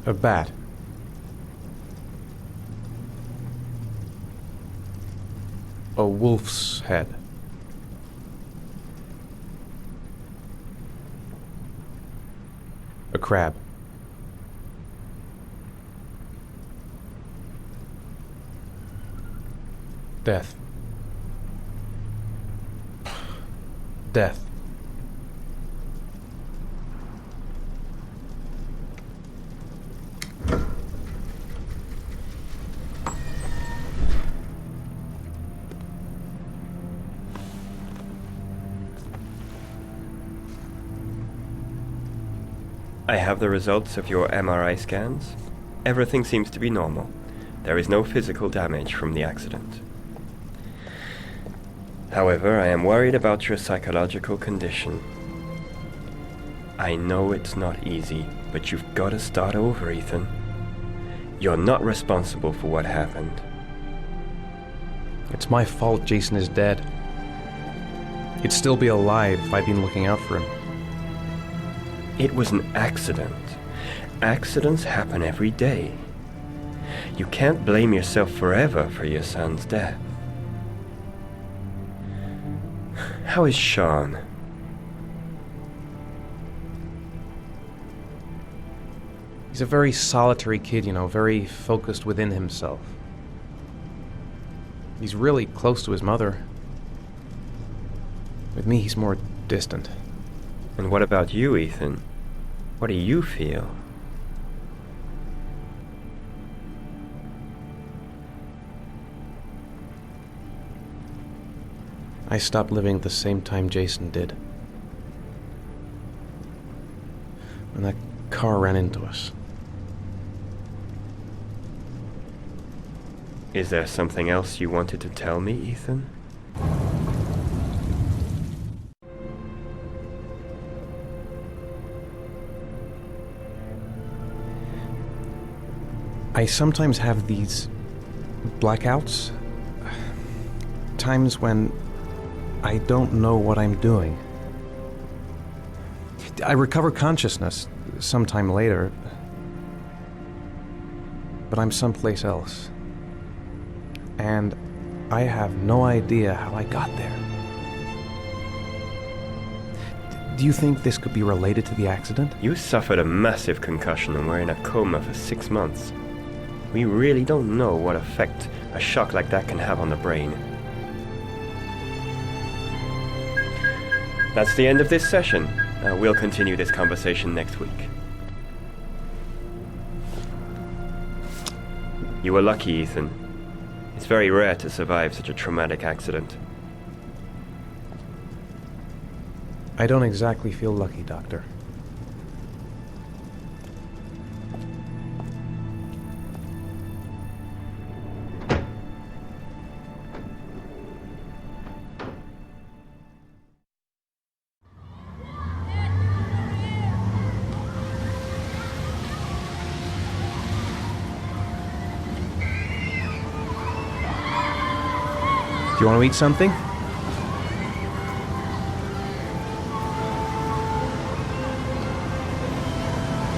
A bat. A wolf's head. A crab. Death. Death. I have the results of your MRI scans. Everything seems to be normal. There is no physical damage from the accident. However, I am worried about your psychological condition. I know it's not easy, but you've got to start over, Ethan. You're not responsible for what happened. It's my fault Jason is dead. He'd still be alive if I'd been looking out for him. It was an accident. Accidents happen every day. You can't blame yourself forever for your son's death. How is Shaun? He's a very solitary kid, very focused within himself. He's really close to his mother. With me, he's more distant. And what about you, Ethan? What do you feel? I stopped living at the same time Jason did. When that car ran into us. Is there something else you wanted to tell me, Ethan? I sometimes have these blackouts. Times when I don't know what I'm doing. I recover consciousness sometime later, but I'm someplace else. And I have no idea how I got there. Do you think this could be related to the accident? You suffered a massive concussion and were in a coma for 6 months. We really don't know what effect a shock like that can have on the brain. That's the end of this session. We'll continue this conversation next week. You were lucky, Ethan. It's very rare to survive such a traumatic accident. I don't exactly feel lucky, Doctor. Do you want to eat something?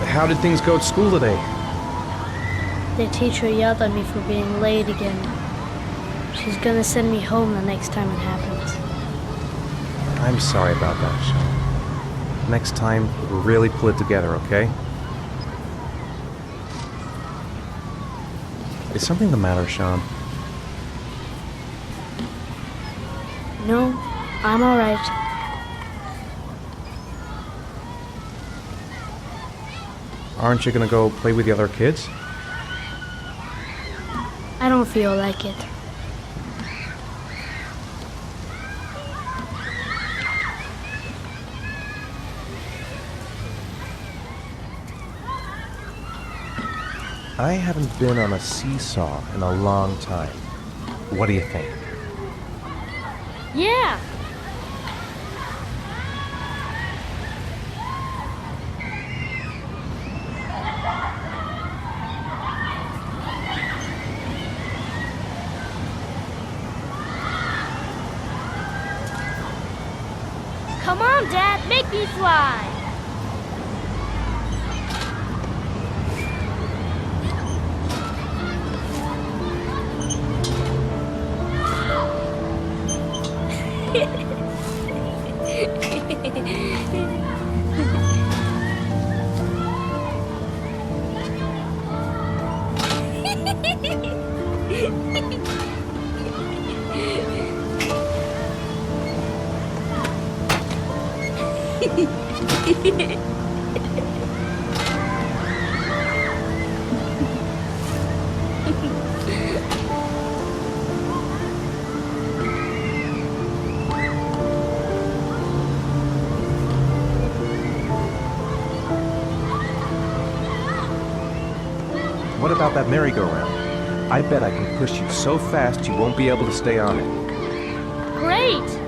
How did things go at school today? The teacher yelled at me for being late again. She's gonna send me home the next time it happens. I'm sorry about that, Shaun. Next time, we'll really pull it together, okay? Is something the matter, Shaun? No, I'm alright. Aren't you gonna go play with the other kids? I don't feel like it. I haven't been on a seesaw in a long time. What do you think? Yeah! Come on, Dad, make me fly! What about that merry-go-round? I bet I can push you so fast you won't be able to stay on it. Great!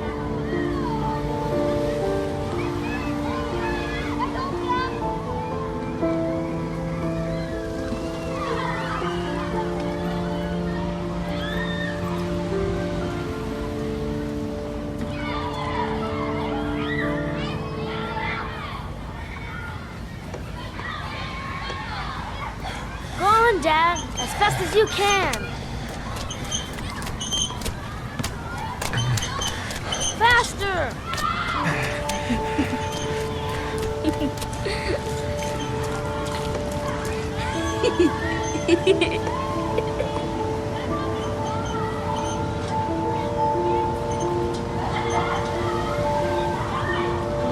Go on, Dad, as fast as you can. Faster!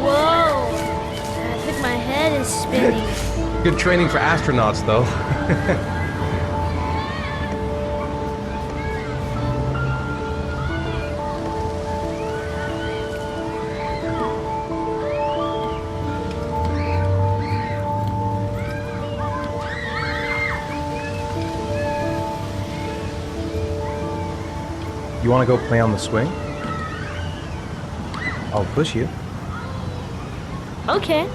Whoa! I think my head is spinning. Good training for astronauts, though. You want to go play on the swing? I'll push you. Okay.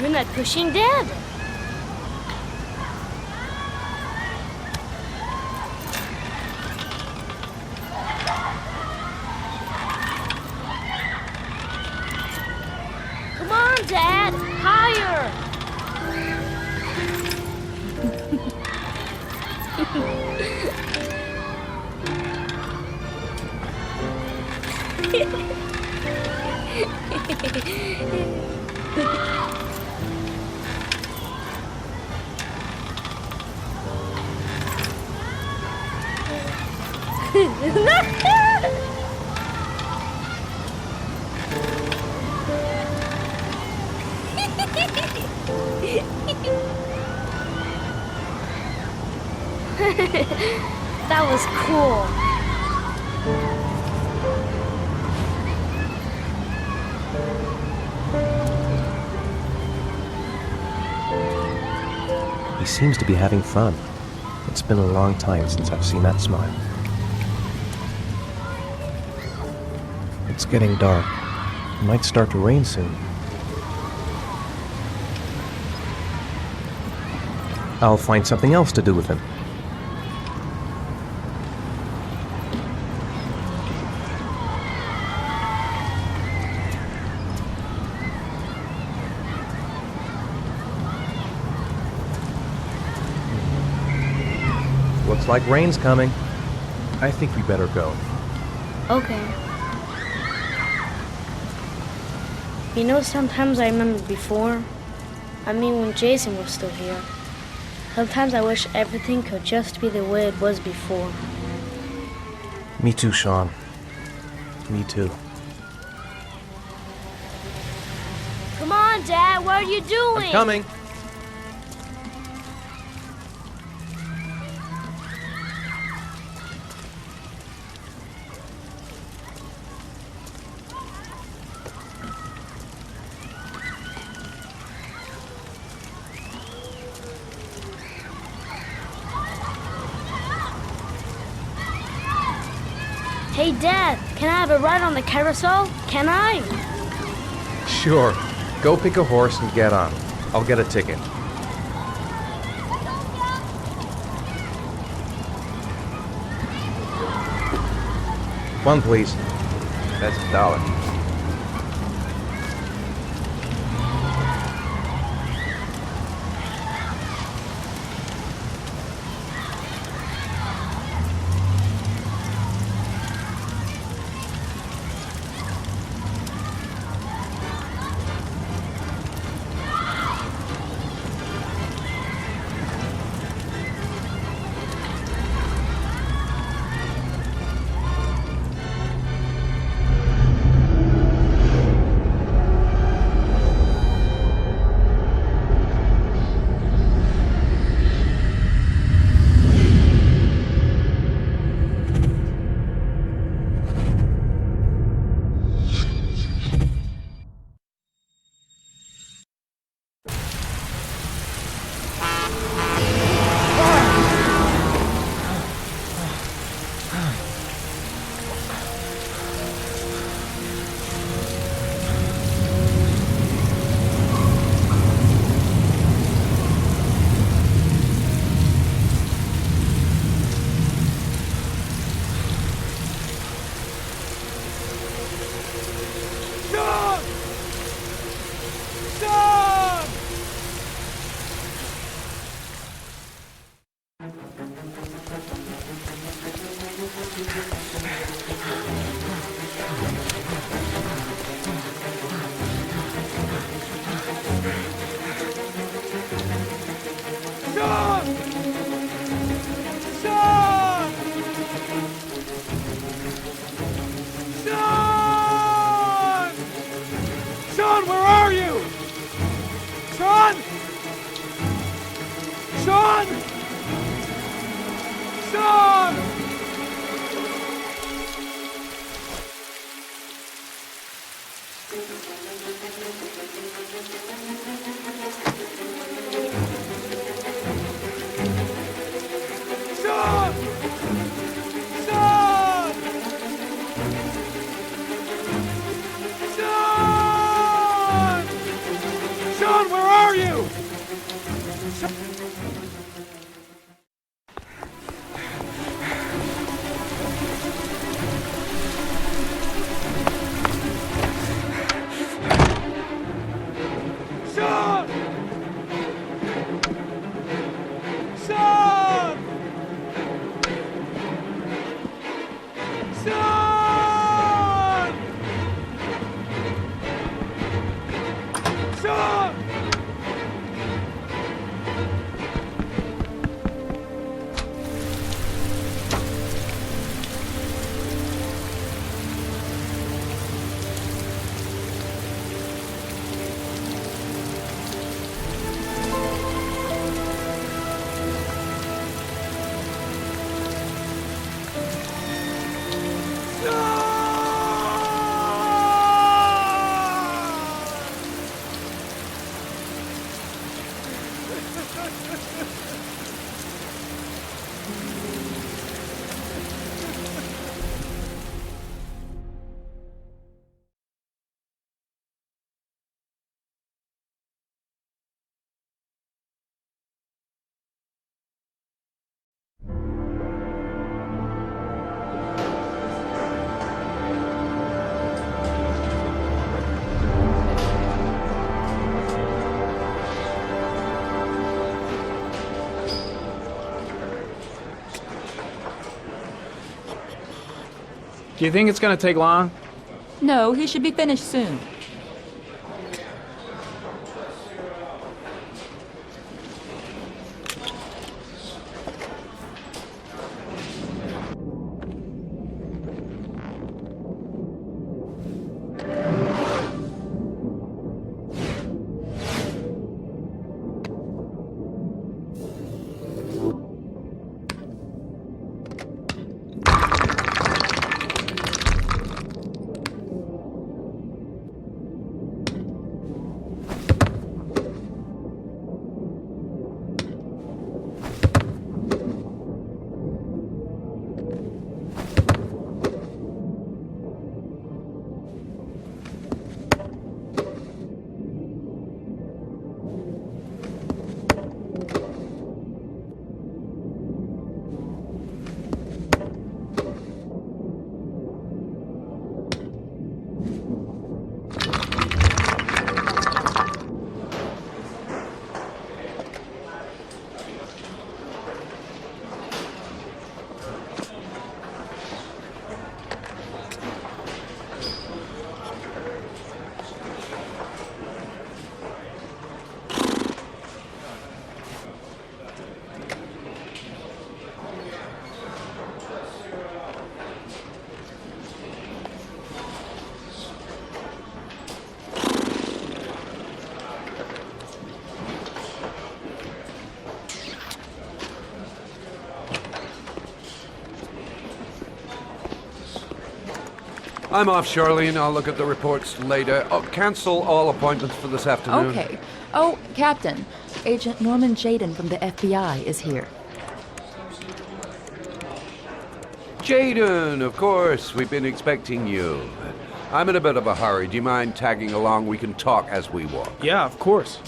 You're not pushing, Dad. Come on, Dad, higher. That was cool. He seems to be having fun. It's been a long time since I've seen that smile. It's getting dark. It might start to rain soon. I'll find something else to do with him. Looks like rain's coming. I think we better go. Okay. You know, sometimes I remember before. I mean, when Jason was still here. Sometimes I wish everything could just be the way it was before. Me too, Shaun. Me too. Come on, Dad, what are you doing? I'm coming. Hey, Dad, can I have a ride on the carousel? Can I? Sure. Go pick a horse and get on. I'll get a ticket. One, please. That's $1. Shaun, where are you? Shaun! Shaun! Shaun! Shaun! Shaun! Shaun! Shaun, where are you? Shaun! Shaun! Shaun! Shaun! Do you think it's gonna take long? No, he should be finished soon. I'm off, Charlene. I'll look at the reports later. Oh, cancel all appointments for this afternoon. Okay. Oh, Captain. Agent Norman Jaden from the FBI is here. Jaden, of course. We've been expecting you. I'm in a bit of a hurry. Do you mind tagging along? We can talk as we walk. Yeah, of course.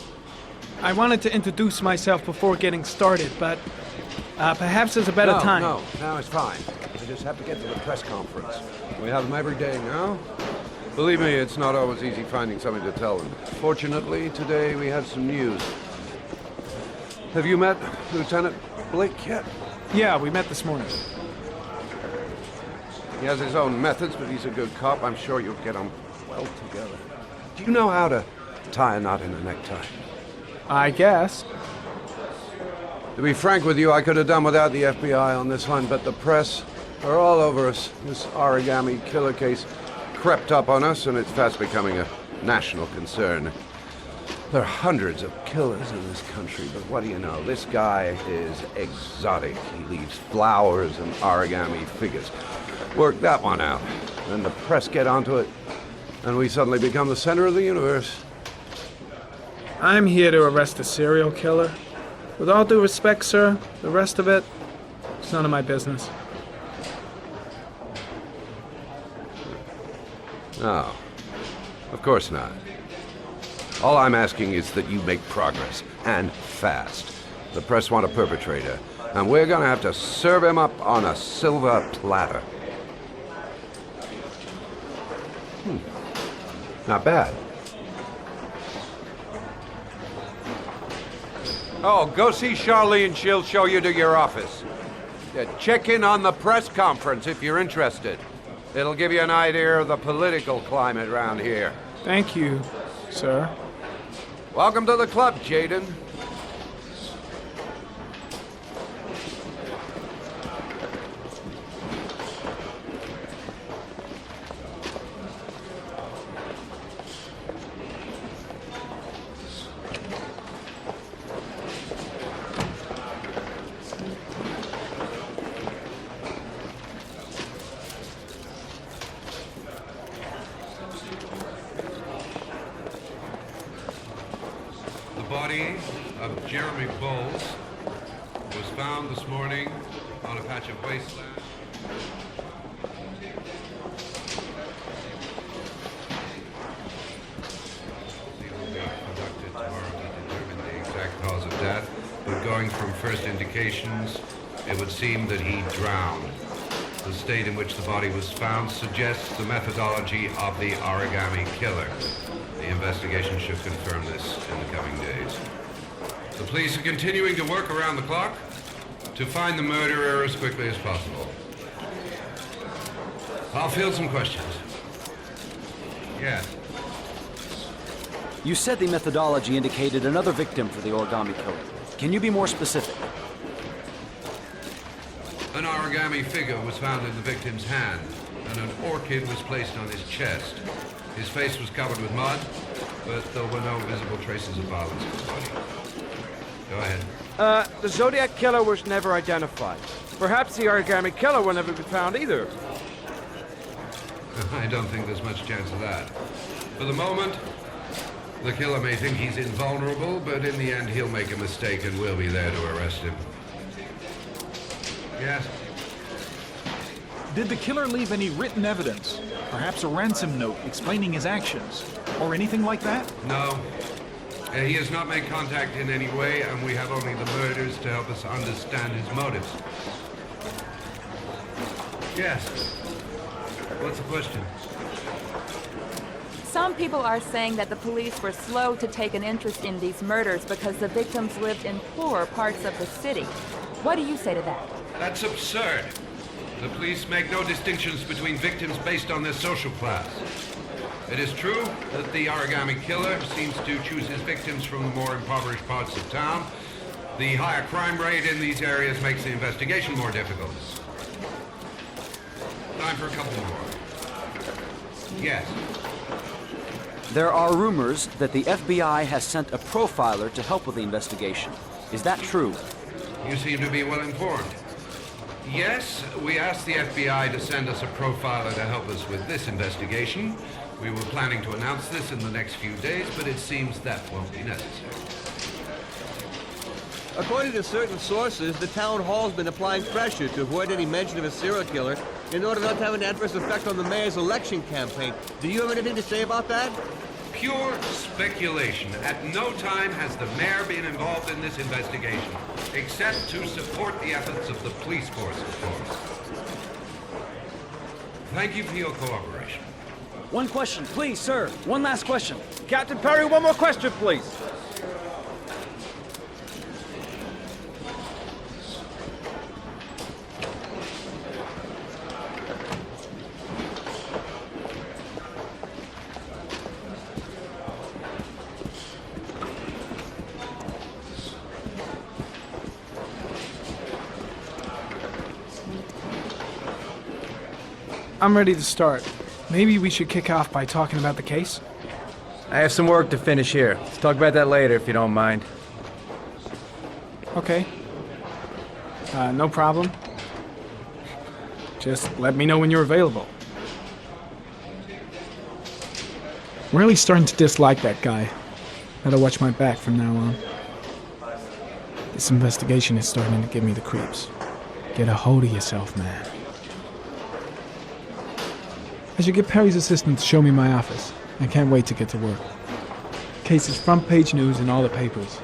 I wanted to introduce myself before getting started, but perhaps there's a better time. No, it's fine. I just have to get to the press conference. We have them every day now. Believe me, it's not always easy finding something to tell them. Fortunately, today we have some news. Have you met Lieutenant Blake yet? Yeah, we met this morning. He has his own methods, but he's a good cop. I'm sure you'll get on well together. Do you know how to tie a knot in a necktie? I guess. To be frank with you, I could have done without the FBI on this one, but the press are all over us. This Origami killer case crept up on us, and it's fast becoming a national concern. There are hundreds of killers in this country, but what do you know? This guy is exotic. He leaves flowers and origami figures. Work that one out. Then the press get onto it, and we suddenly become the center of the universe. I'm here to arrest a serial killer. With all due respect, sir, the rest of it, it's none of my business. No, of course not. All I'm asking is that you make progress, and fast. The press want a perpetrator, and we're gonna have to serve him up on a silver platter. Not bad. Oh, go see Charlene. She'll show you to your office. Check in on the press conference if you're interested. It'll give you an idea of the political climate around here. Thank you, sir. Welcome to the club, Jaden. The body of Jeremy Bowles was found this morning on a patch of wasteland. Will be conducted tomorrow to determine the exact cause of death, but going from first indications, it would seem that he drowned. The state in which the body was found suggests the methodology of the Origami killer. The investigation should confirm this in the coming days. The police are continuing to work around the clock to find the murderer as quickly as possible. I'll field some questions. Yes. You said the methodology indicated another victim for the Origami killer. Can you be more specific? An origami figure was found in the victim's hand, and an orchid was placed on his chest. His face was covered with mud, but there were no visible traces of violence in his body. Go ahead. The Zodiac killer was never identified. Perhaps the Origami killer will never be found either. I don't think there's much chance of that. For the moment, the killer may think he's invulnerable, but in the end he'll make a mistake and we'll be there to arrest him. Yes? Did the killer leave any written evidence? Perhaps a ransom note explaining his actions? Or anything like that? No. He has not made contact in any way, and we have only the murders to help us understand his motives. Yes. What's the question? Some people are saying that the police were slow to take an interest in these murders because the victims lived in poorer parts of the city. What do you say to that? That's absurd. The police make no distinctions between victims based on their social class. It is true that the Origami killer seems to choose his victims from the more impoverished parts of town. The higher crime rate in these areas makes the investigation more difficult. Time for a couple more. Yes. There are rumors that the FBI has sent a profiler to help with the investigation. Is that true? You seem to be well informed. Yes, we asked the FBI to send us a profiler to help us with this investigation. We were planning to announce this in the next few days, but it seems that won't be necessary. According to certain sources, the town hall's been applying pressure to avoid any mention of a serial killer in order not to have an adverse effect on the mayor's election campaign. Do you have anything to say about that? Pure speculation. At no time has the mayor been involved in this investigation, except to support the efforts of the police force, of course. Thank you for your cooperation. One question, please, sir. One last question. Captain Perry, one more question, please. I'm ready to start. Maybe we should kick off by talking about the case? I have some work to finish here. Let's talk about that later if you don't mind. Okay. No problem. Just let me know when you're available. I'm really starting to dislike that guy. Better watch my back from now on. This investigation is starting to give me the creeps. Get a hold of yourself, man. I should get Perry's assistant to show me my office. I can't wait to get to work. Case is front page news in all the papers.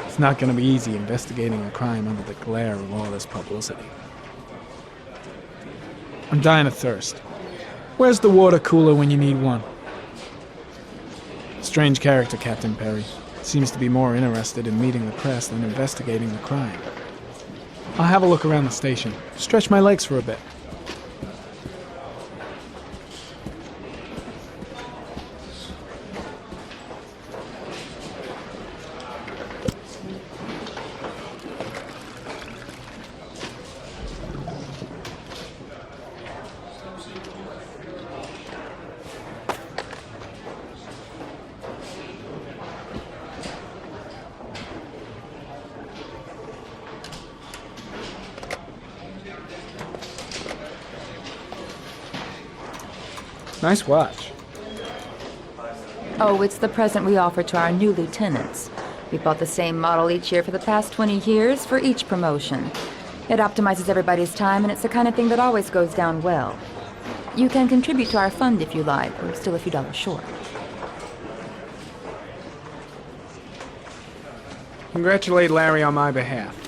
It's not going to be easy investigating a crime under the glare of all this publicity. I'm dying of thirst. Where's the water cooler when you need one? Strange character, Captain Perry. Seems to be more interested in meeting the press than investigating the crime. I'll have a look around the station. Stretch my legs for a bit. Nice watch. Oh, it's the present we offer to our new lieutenants. We bought the same model each year for the past 20 years for each promotion. It optimizes everybody's time, and it's the kind of thing that always goes down well. You can contribute to our fund if you like. We're still a few dollars short. Congratulate Larry on my behalf.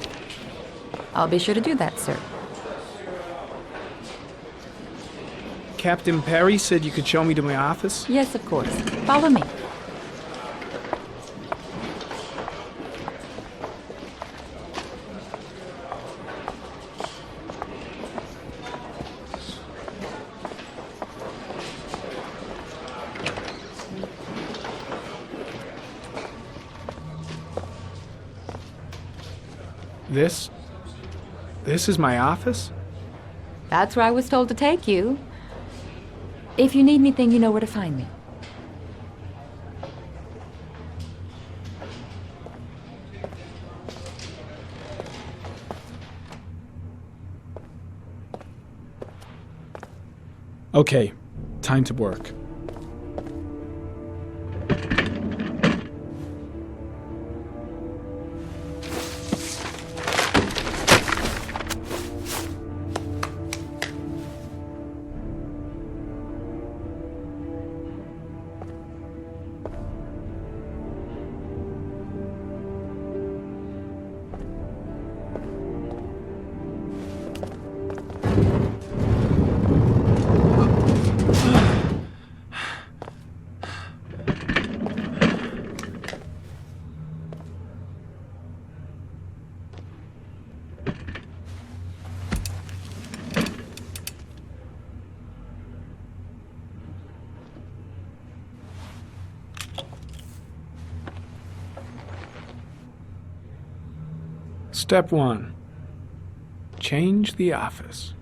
I'll be sure to do that, sir. Captain Perry said you could show me to my office? Yes, of course. Follow me. This is my office? That's where I was told to take you. If you need anything, you know where to find me. Okay, time to work. Step 1. Change the office.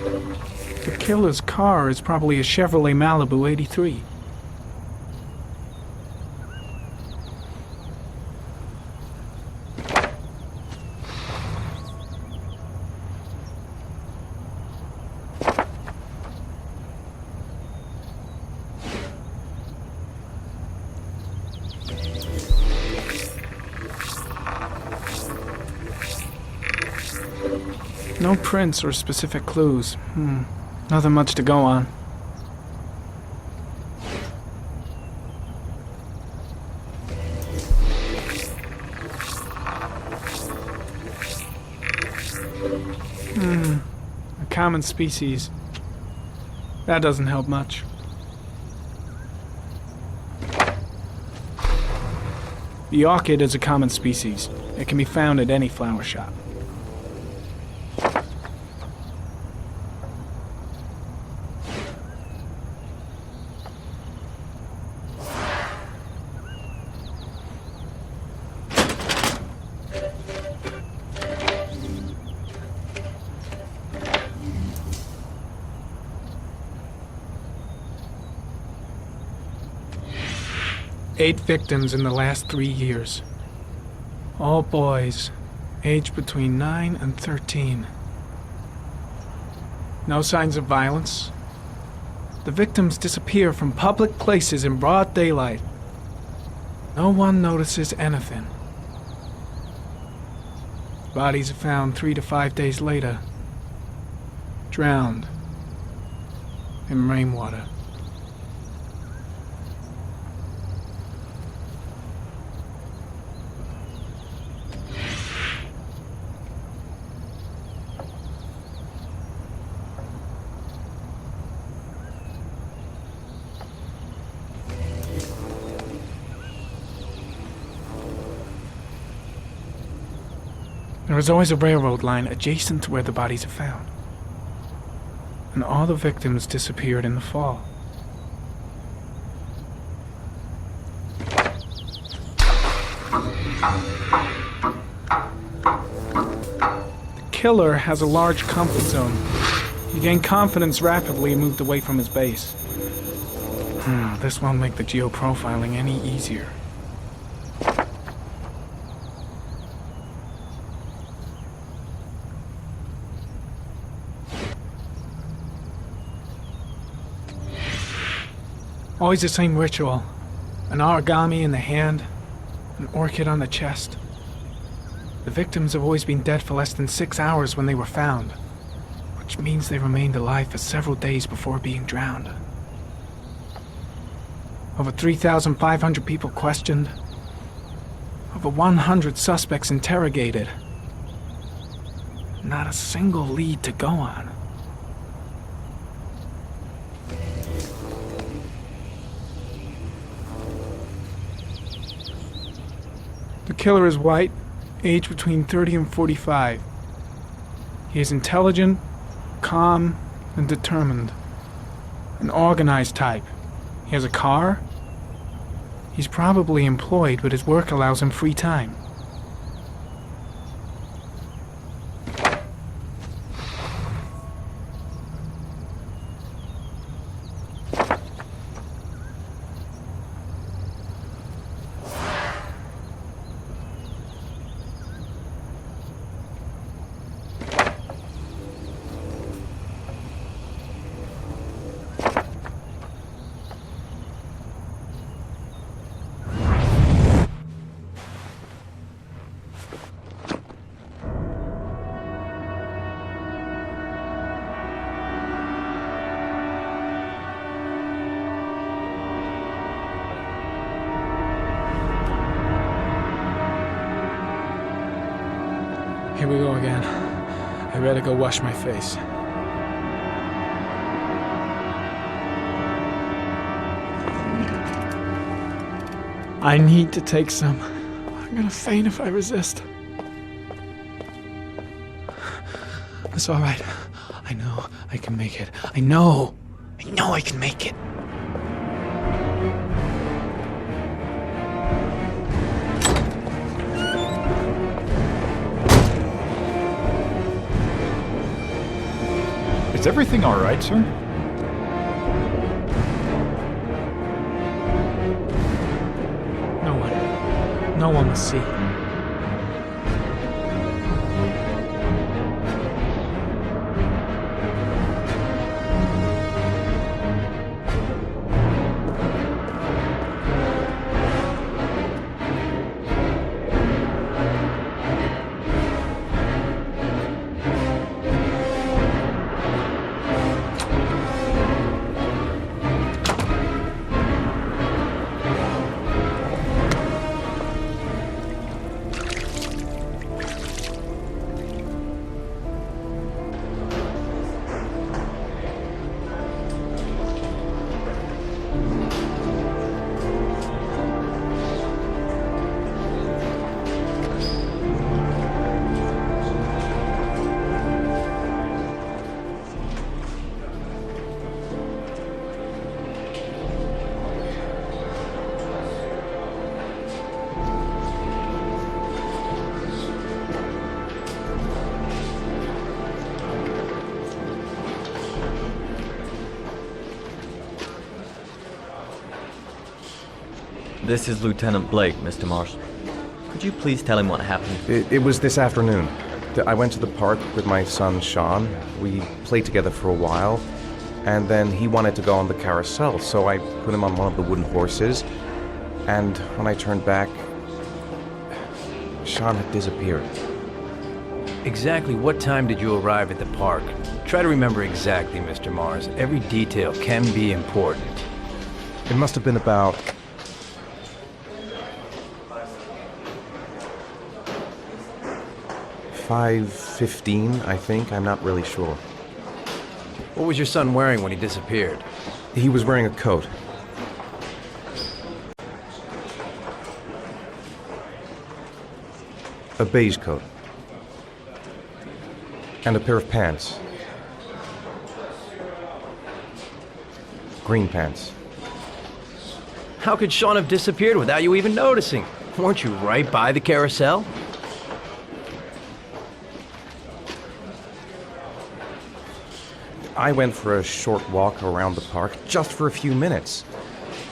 The killer's car is probably a Chevrolet Malibu 83. No prints or specific clues. Nothing much to go on. A common species. That doesn't help much. The orchid is a common species. It can be found at any flower shop. Eight victims in the last 3 years. All boys, aged between 9 and 13. No signs of violence. The victims disappear from public places in broad daylight. No one notices anything. Bodies are found 3 to 5 days later, drowned in rainwater. There is always a railroad line adjacent to where the bodies are found. And all the victims disappeared in the fall. The killer has a large comfort zone. He gained confidence rapidly and moved away from his base. This won't make the geoprofiling any easier. Always the same ritual. An origami in the hand, an orchid on the chest. The victims have always been dead for less than 6 hours when they were found, which means they remained alive for several days before being drowned. Over 3,500 people questioned. Over 100 suspects interrogated. Not a single lead to go on. The killer is white, aged between 30 and 45. He is intelligent, calm, and determined. An organized type. He has a car. He's probably employed, but his work allows him free time. Here we go again. I better go wash my face. I need to take some. I'm gonna faint if I resist. It's all right. I know I can make it. I know I can make it. Is everything all right, sir? No one will see. This is Lieutenant Blake, Mr. Mars. Could you please tell him what happened? It was this afternoon. I went to the park with my son, Shaun. We played together for a while, and then he wanted to go on the carousel, so I put him on one of the wooden horses, and when I turned back, Shaun had disappeared. Exactly what time did you arrive at the park? Try to remember exactly, Mr. Mars. Every detail can be important. It must have been about 5:15, I think. I'm not really sure. What was your son wearing when he disappeared? He was wearing a coat. A beige coat. And a pair of pants. Green pants. How could Shaun have disappeared without you even noticing? Weren't you right by the carousel? I went for a short walk around the park, just for a few minutes.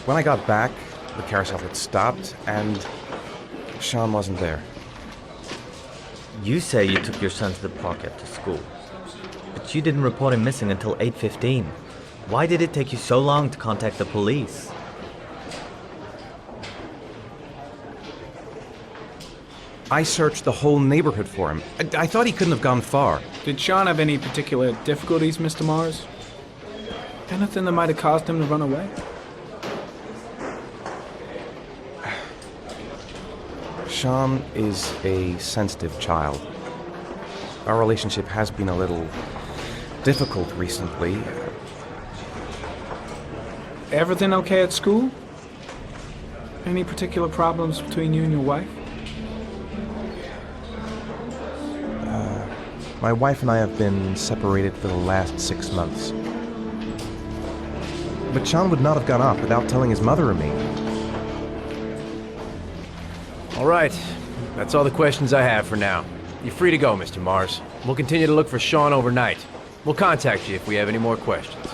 When I got back, the carousel had stopped, and Shaun wasn't there. You say you took your son to the park after school, but you didn't report him missing until 8:15. Why did it take you so long to contact the police? I searched the whole neighborhood for him. I thought he couldn't have gone far. Did Shaun have any particular difficulties, Mr. Mars? Anything that might have caused him to run away? Shaun is a sensitive child. Our relationship has been a little difficult recently. Everything okay at school? Any particular problems between you and your wife? My wife and I have been separated for the last 6 months. But Shaun would not have gone off without telling his mother or me. All right. That's all the questions I have for now. You're free to go, Mr. Mars. We'll continue to look for Shaun overnight. We'll contact you if we have any more questions.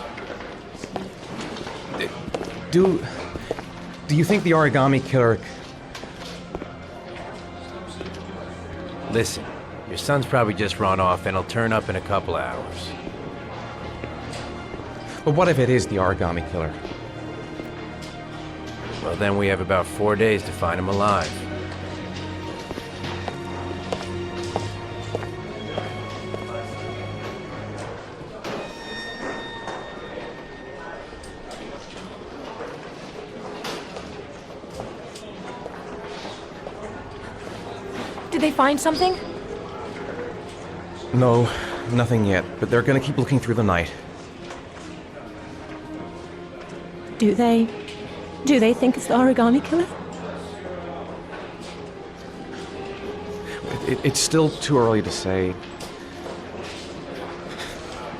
Do you think the Origami killer... Listen. Your son's probably just run off and he'll turn up in a couple hours. But what if it is the Origami killer? Well, then we have about 4 days to find him alive. Did they find something? No, nothing yet, but they're gonna keep looking through the night. Do they think it's the Origami killer? It's still too early to say,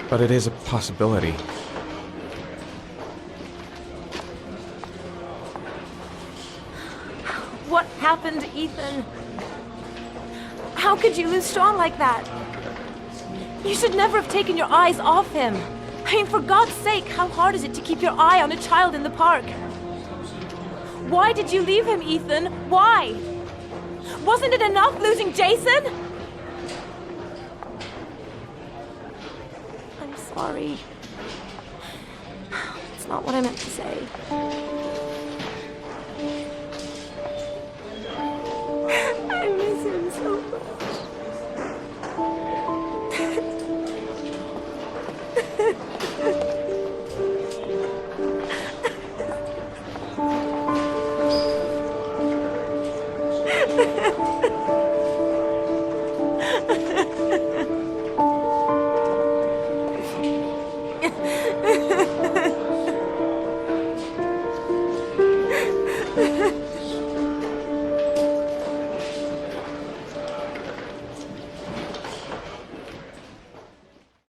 but it is a possibility. What happened to Ethan? How could you lose Shaun like that? You should never have taken your eyes off him. I mean, for God's sake, how hard is it to keep your eye on a child in the park? Why did you leave him, Ethan? Why? Wasn't it enough losing Jason? I'm sorry. It's not what I meant to say.